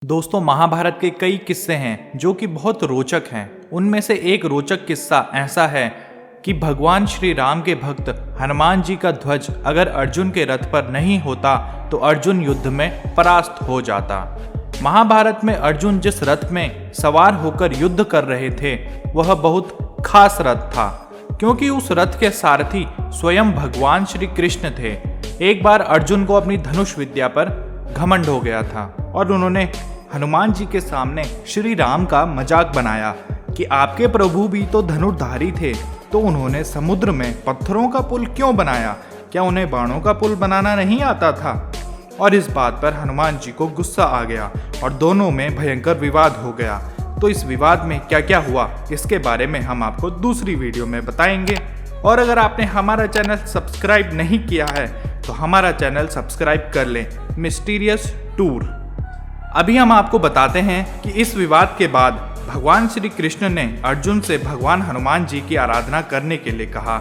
दोस्तों, महाभारत के कई किस्से हैं जो कि बहुत रोचक हैं। उनमें से एक रोचक किस्सा ऐसा है कि भगवान श्री राम के भक्त हनुमान जी का ध्वज अगर अर्जुन के रथ पर नहीं होता तो अर्जुन युद्ध में परास्त हो जाता। महाभारत में अर्जुन जिस रथ में सवार होकर युद्ध कर रहे थे वह बहुत खास रथ था, क्योंकि उस रथ के सारथी स्वयं भगवान श्री कृष्ण थे। एक बार अर्जुन को अपनी धनुष विद्या पर घमंड हो गया था और उन्होंने हनुमान जी के सामने श्री राम का मजाक बनाया कि आपके प्रभु भी तो धनुर्धारी थे, तो उन्होंने समुद्र में पत्थरों का पुल क्यों बनाया? क्या उन्हें बाणों का पुल बनाना नहीं आता था? और इस बात पर हनुमान जी को गुस्सा आ गया और दोनों में भयंकर विवाद हो गया। तो इस विवाद में क्या क्या हुआ इसके बारे में हम आपको दूसरी वीडियो में बताएंगे। और अगर आपने हमारा चैनल सब्सक्राइब नहीं किया है तो हमारा चैनल सब्सक्राइब कर लें, मिस्टीरियस टूर। अभी हम आपको बताते हैं कि इस विवाद के बाद भगवान श्री कृष्ण ने अर्जुन से भगवान हनुमान जी की आराधना करने के लिए कहा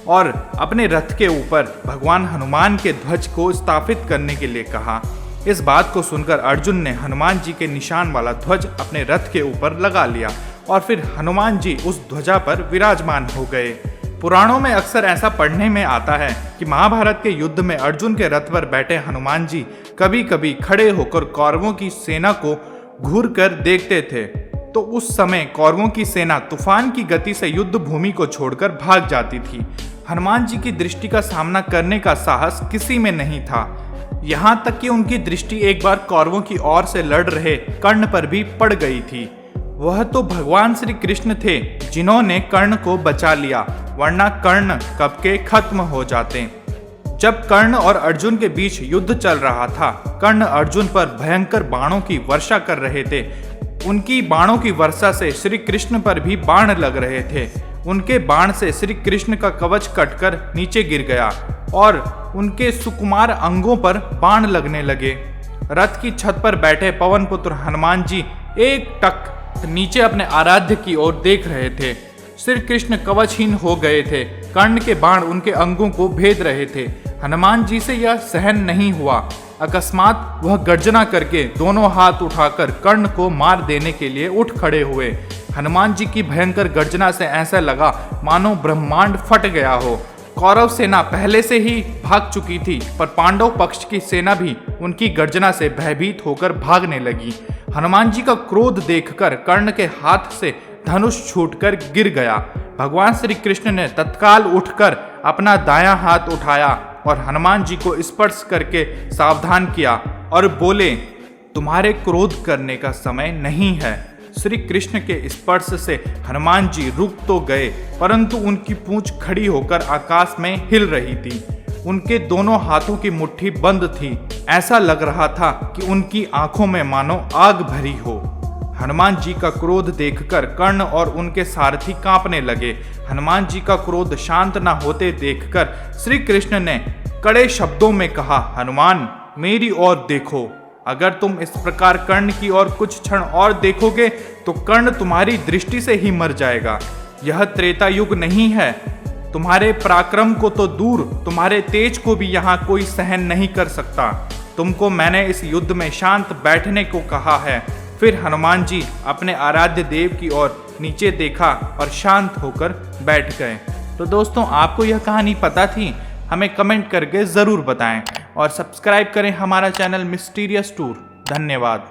और अपने रथ के ऊपर भगवान हनुमान के ध्वज को स्थापित करने के लिए कहा। इस बात को सुनकर अर्जुन ने हनुमान जी के निशान वाला ध्वज अपने रथ के ऊपर लगा लिया और फिर हनुमान जी उस ध्वजा पर विराजमान हो गए। पुराणों में अक्सर ऐसा पढ़ने में आता है कि महाभारत के युद्ध में अर्जुन के रथ पर बैठे हनुमान जी कभी कभी खड़े होकर कौरवों की सेना को घूर कर देखते थे, तो उस समय कौरवों की सेना तूफान की गति से युद्ध भूमि को छोड़कर भाग जाती थी। हनुमान जी की दृष्टि का सामना करने का साहस किसी में नहीं था, यहाँ तक कि उनकी दृष्टि एक बार कौरवों की ओर से लड़ रहे कर्ण पर भी पड़ गई थी। वह तो भगवान श्री कृष्ण थे जिन्होंने कर्ण को बचा लिया, वरना कर्ण कब के खत्म हो जाते। जब कर्ण और अर्जुन के बीच युद्ध चल रहा था, कर्ण अर्जुन पर भयंकर बाणों की वर्षा कर रहे थे। उनकी बाणों की वर्षा से श्री कृष्ण पर भी बाण लग रहे थे। उनके बाण से श्री कृष्ण का कवच कटकर नीचे गिर गया और उनके सुकुमार अंगों पर बाण लगने लगे। रथ की छत पर बैठे पवन पुत्र हनुमान जी एक टक नीचे अपने आराध्य की ओर देख रहे थे। श्री कृष्ण कवचहीन हो गए थे, कर्ण के बाण उनके अंगों को भेद रहे थे। हनुमान जी से यह सहन नहीं हुआ। अकस्मात वह गर्जना करके दोनों हाथ उठाकर कर्ण को मार देने के लिए उठ खड़े हुए। हनुमान जी की भयंकर गर्जना से ऐसा लगा मानो ब्रह्मांड फट गया हो। कौरव सेना पहले से ही भाग चुकी थी, पर पांडव पक्ष की सेना भी उनकी गर्जना से भयभीत होकर भागने लगी। हनुमान जी का क्रोध देखकर कर्ण के हाथ से धनुष छूटकर गिर गया। भगवान श्री कृष्ण ने तत्काल उठकर अपना दायां हाथ उठाया और हनुमान जी को स्पर्श करके सावधान किया और बोले, तुम्हारे क्रोध करने का समय नहीं है। श्री कृष्ण के स्पर्श से हनुमान जी रुक तो गए, परंतु उनकी पूंछ खड़ी होकर आकाश में हिल रही थी। उनके दोनों हाथों की मुट्ठी बंद थी। ऐसा लग रहा था कि उनकी आंखों में मानो आग भरी हो। हनुमान जी का क्रोध देखकर कर्ण और उनके सारथी कांपने लगे। हनुमान जी का क्रोध शांत न होते देखकर श्री कृष्ण ने कड़े शब्दों में कहा, हनुमान मेरी ओर देखो। अगर तुम इस प्रकार कर्ण की ओर कुछ क्षण और देखोगे तो कर्ण तुम्हारी दृष्टि से ही मर जाएगा। यह त्रेता युग नहीं है। तुम्हारे पराक्रम को तो दूर, तुम्हारे तेज को भी यहाँ कोई सहन नहीं कर सकता। तुमको मैंने इस युद्ध में शांत बैठने को कहा है। फिर हनुमान जी अपने आराध्य देव की ओर नीचे देखा और शांत होकर बैठ गए। तो दोस्तों, आपको यह कहानी पता थी? हमें कमेंट करके ज़रूर बताएं और सब्सक्राइब करें हमारा चैनल मिस्टीरियस टूर। धन्यवाद।